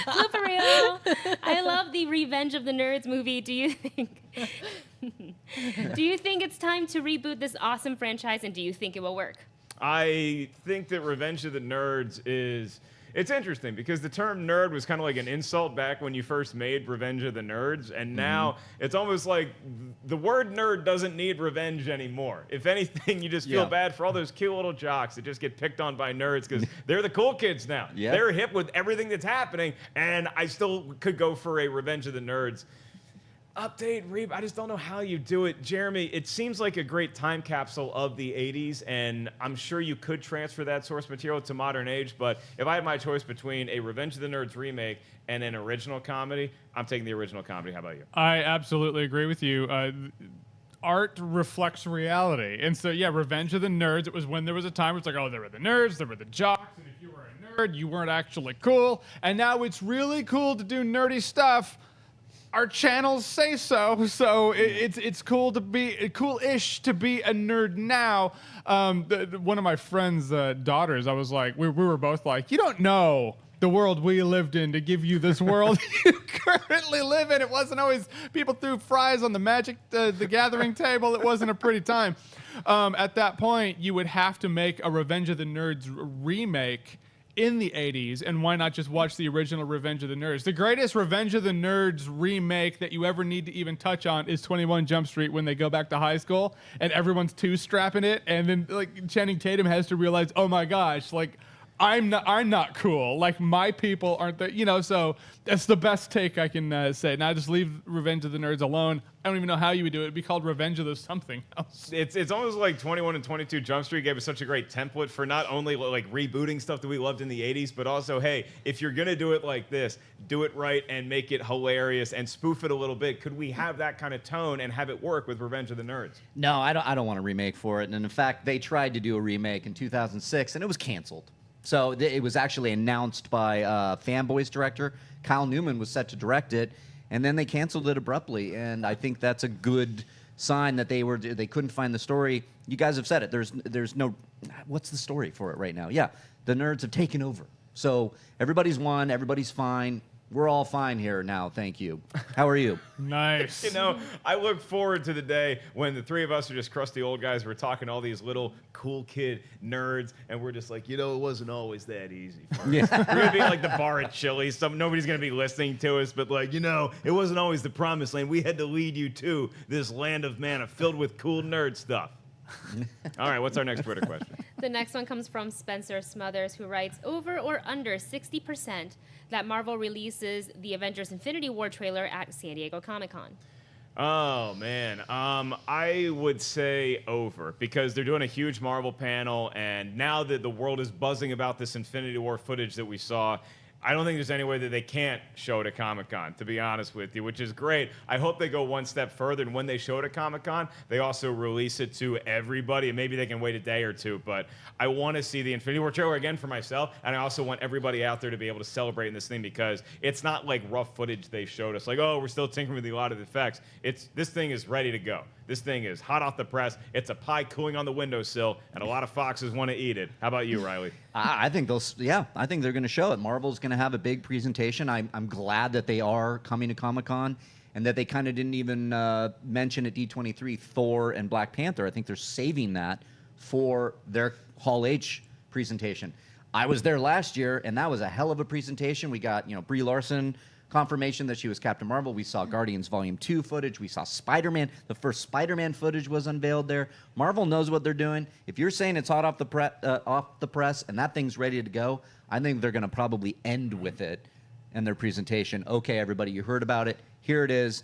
Blooper reel. I love the Revenge of the Nerds movie. Do you think it's time to reboot this awesome franchise, and do you think it will work? I think that Revenge of the Nerds is It's interesting because the term nerd was kind of like an insult back when you first made Revenge of the Nerds, and now it's almost like the word nerd doesn't need revenge anymore. If anything, you just feel bad for all those cute little jocks that just get picked on by nerds because they're the cool kids now. Yeah. They're hip with everything that's happening, and I still could go for a Revenge of the Nerds update, I just don't know how you do it. Jeremy, it seems like a great time capsule of the 80s, and I'm sure you could transfer that source material to modern age, but if I had my choice between a Revenge of the Nerds remake and an original comedy, I'm taking the original comedy. How about you? I absolutely agree with you. Art reflects reality. And so, yeah, Revenge of the Nerds, it was when there was a time where it's like, oh, there were the nerds, there were the jocks, and if you were a nerd, you weren't actually cool. And now it's really cool to do nerdy stuff. Our channels say so, so it's cool to be cool-ish to be a nerd now. One of my friend's daughters, I was like, we were both like, you don't know the world we lived in to give you this world you currently live in. It wasn't always people threw fries on the the Gathering table. It wasn't a pretty time. At that point, you would have to make a Revenge of the Nerds remake in the 80s, and why not just watch the original Revenge of the Nerds? The greatest Revenge of the Nerds remake that you ever need to even touch on is 21 Jump Street when they go back to high school and everyone's two-strapping it, and then like Channing Tatum has to realize, oh my gosh, like I'm not cool. Like my people aren't the, so that's the best take I can say. Now just leave Revenge of the Nerds alone. I don't even know how you would do it. It'd be called Revenge of the something else. It's almost like 21 and 22 Jump Street gave us such a great template for not only like rebooting stuff that we loved in the 80s, but also, hey, if you're going to do it like this, do it right and make it hilarious and spoof it a little bit. Could we have that kind of tone and have it work with Revenge of the Nerds? No, I don't want a remake for it. And in fact, they tried to do a remake in 2006, and it was canceled. So it was actually announced by Fanboys director Kyle Newman was set to direct it, and then they canceled it abruptly. And I think that's a good sign that they couldn't find the story. You guys have said it. There's no, what's the story for it right now? Yeah, the nerds have taken over. So everybody's won. Everybody's fine. We're all fine here now, thank you. How are you? Nice. I look forward to the day when the three of us are just crusty old guys. We're talking to all these little cool kid nerds, and we're just like, it wasn't always that easy. We're going to be like the bar at Chili's. Nobody's going to be listening to us, but it wasn't always the promised land. We had to lead you to this land of manna filled with cool nerd stuff. All right, what's our next Twitter question? The next one comes from Spencer Smothers, who writes, over or under 60% that Marvel releases the Avengers Infinity War trailer at San Diego Comic-Con. Oh, man. I would say over, because they're doing a huge Marvel panel, and now that the world is buzzing about this Infinity War footage that we saw, I don't think there's any way that they can't show it at Comic-Con, to be honest with you, which is great. I hope they go one step further, and when they show it at Comic-Con, they also release it to everybody, and maybe they can wait a day or two, but I want to see the Infinity War trailer again for myself, and I also want everybody out there to be able to celebrate in this thing, because it's not like rough footage they showed us, like, oh, we're still tinkering with a lot of the effects. This thing is ready to go. This thing is hot off the press. It's a pie cooling on the windowsill, and a lot of foxes want to eat it. How about you, Reilly? I think I think they're going to show it. Marvel's going to have a big presentation. I'm glad that they are coming to Comic-Con, and that they kind of didn't even mention at D23 Thor and Black Panther. I think they're saving that for their Hall H presentation. I was there last year, and that was a hell of a presentation. We got Brie Larson confirmation that she was Captain Marvel. We saw Guardians Volume 2 footage. We saw Spider-Man. The first Spider-Man footage was unveiled there. Marvel knows what they're doing. If you're saying it's hot off the press and that thing's ready to go, I think they're going to probably end with it in their presentation. Okay, everybody, you heard about it. Here it is.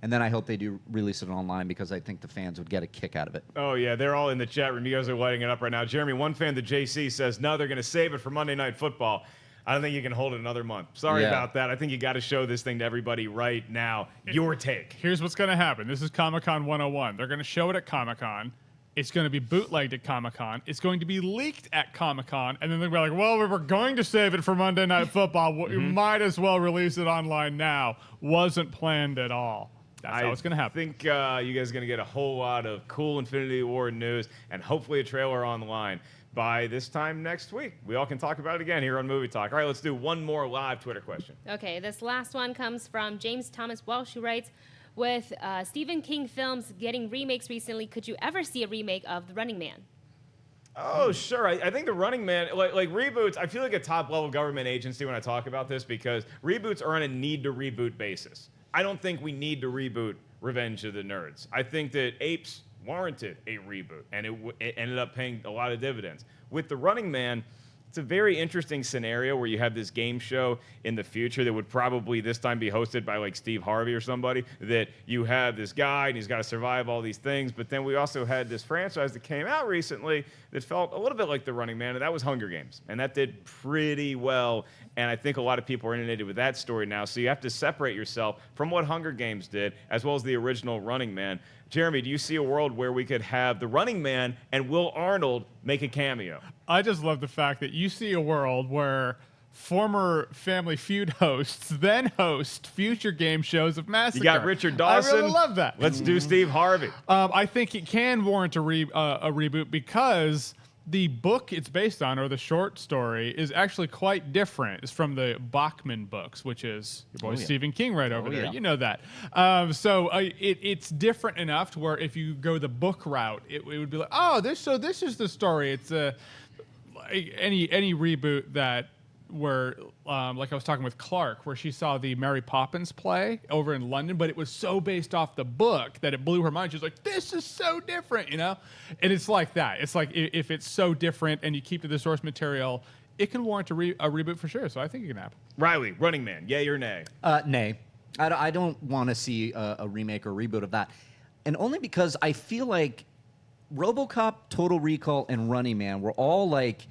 And then I hope they do release it online, because I think the fans would get a kick out of it. Oh, yeah, they're all in the chat room. You guys are lighting it up right now. Jeremy, one fan, the JC, says, no, they're going to save it for Monday Night Football. I don't think you can hold it another month. Sorry about that. I think you got to show this thing to everybody right now. Your take. Here's what's going to happen. This is Comic-Con 101. They're going to show it at Comic-Con. It's going to be bootlegged at Comic-Con. It's going to be leaked at Comic-Con. And then they'll be like, well, we were going to save it for Monday Night Football. You might as well release it online now. Wasn't planned at all. That's how it's going to happen. I think you guys are going to get a whole lot of cool Infinity War news and hopefully a trailer online by this time next week. We all can talk about it again here on Movie Talk. All right, let's do one more live Twitter question. Okay, this last one comes from James Thomas Welsh, who writes, with Stephen King films getting remakes recently, could you ever see a remake of The Running Man? Oh, sure. I think the Running Man, like reboots, I feel like a top-level government agency when I talk about this because reboots are on a need-to-reboot basis. I don't think we need to reboot Revenge of the Nerds. I think that Apes warranted a reboot, and it ended up paying a lot of dividends. With the Running Man, it's a very interesting scenario where you have this game show in the future that would probably this time be hosted by like Steve Harvey or somebody, that you have this guy and he's got to survive all these things. But then we also had this franchise that came out recently that felt a little bit like the Running Man, and that was Hunger Games. And that did pretty well. And I think a lot of people are inundated with that story now. So you have to separate yourself from what Hunger Games did, as well as the original Running Man. Jeremy, do you see a world where we could have the Running Man and Will Arnold make a cameo? I just love the fact that you see a world where former Family Feud hosts then host future game shows of Massacre. You got Richard Dawson. I really love that. Let's do Steve Harvey. I think it can warrant a reboot because the book it's based on, or the short story, is actually quite different. It's from the Bachman books, which is your boy Stephen King right over there. Yeah. You know that. It's different enough to where if you go the book route, it would be like, oh, this is the story. It's any reboot that where, like I was talking with Clarke, where she saw the Mary Poppins play over in London, but it was so based off the book that it blew her mind. She was like, this is so different, you know? And it's like that. It's like if it's so different and you keep to the source material, it can warrant a reboot for sure. So I think it can happen. Reilly, Running Man, yay or nay? Nay. I don't want to see a remake or reboot of that. And only because I feel like RoboCop, Total Recall, and Running Man were all like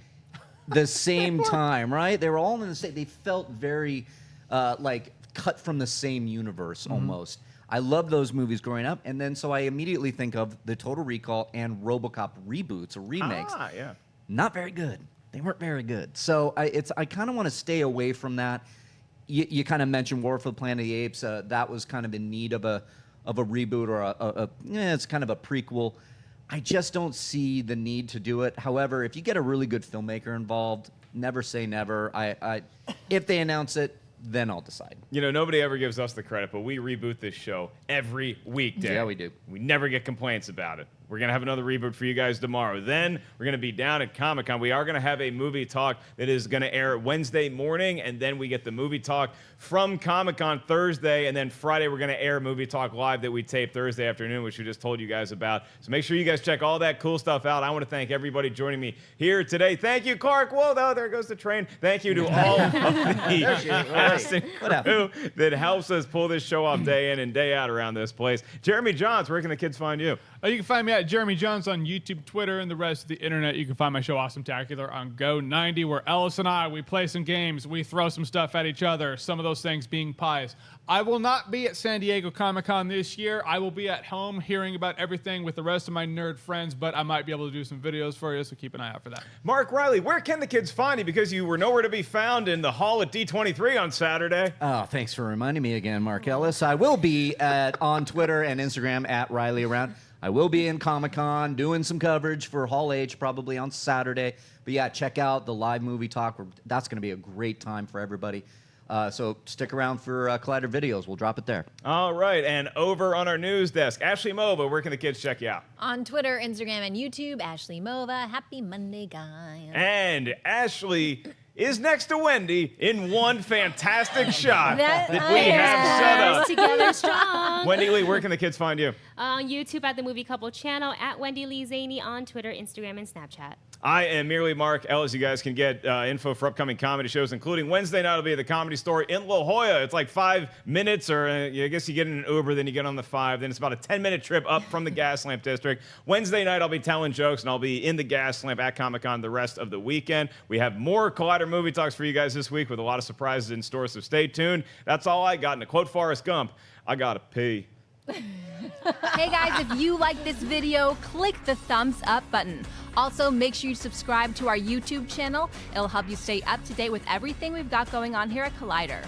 the same time, right? They were all in the same. They felt very like cut from the same universe almost. I loved those movies growing up, and then so I immediately think of the Total Recall and RoboCop reboots or remakes. Yeah. Not very good. They weren't very good. So I kind of want to stay away from that. You kind of mentioned War for the Planet of the Apes. That was kind of in need of a reboot or it's kind of a prequel. I just don't see the need to do it. However, if you get a really good filmmaker involved, never say never. If they announce it, then I'll decide. You know, nobody ever gives us the credit, but we reboot this show every weekday. Yeah, we do. We never get complaints about it. We're going to have another reboot for you guys tomorrow. Then we're going to be down at Comic-Con. We are going to have a movie talk that is going to air Wednesday morning, and then we get the movie talk from Comic-Con Thursday, and then Friday we're going to air Movie Talk Live that we tape Thursday afternoon, which we just told you guys about. So make sure you guys check all that cool stuff out. I want to thank everybody joining me here today. Thank you, Clarke. Whoa, there goes the train. Thank you to all of the cast and crew that helps us pull this show off day in and day out around this place. Jeremy Jahns, where can the kids find you? You can find me at Jeremy Jahns on YouTube, Twitter, and the rest of the internet. You can find my show Awesome-tacular on Go90, where Ellis and I, we play some games, we throw some stuff at each other, some of those things being pies. I will not be at San Diego Comic-Con this year. I will be at home hearing about everything with the rest of my nerd friends, but I might be able to do some videos for you, so keep an eye out for that. Mark Reilly, where can the kids find you? Because you were nowhere to be found in the hall at D23 on Saturday. Oh, thanks for reminding me again, Mark Ellis. I will be on Twitter and Instagram at Reilly Around. I will be in Comic-Con doing some coverage for Hall H probably on Saturday. But yeah, check out the live movie talk. That's going to be a great time for everybody. So stick around for Collider videos. We'll drop it there. All right. And over on our news desk, Ashley Mova, where can the kids check you out? On Twitter, Instagram, and YouTube, Ashley Mova. Happy Monday, guys. And Ashley is next to Wendy in one fantastic shot that we have set up. Together strong. Wendy Lee, where can the kids find you? On YouTube at the Movie Couple channel, at Wendy Lee Zaney on Twitter, Instagram, and Snapchat. I am merely Mark Ellis. You guys can get info for upcoming comedy shows, including Wednesday night will be at the Comedy Store in La Jolla. It's like 5 minutes, or I guess you get in an Uber, then you get on the 5. Then it's about a 10-minute trip up from the Gaslamp District. Wednesday night, I'll be telling jokes, and I'll be in the Gaslamp at Comic-Con the rest of the weekend. We have more Collider movie talks for you guys this week with a lot of surprises in store, so stay tuned. That's all I got. And to quote Forrest Gump, I gotta pee. Hey guys, if you like this video, click the thumbs up button. Also, make sure you subscribe to our YouTube channel. It'll help you stay up to date with everything we've got going on here at Collider.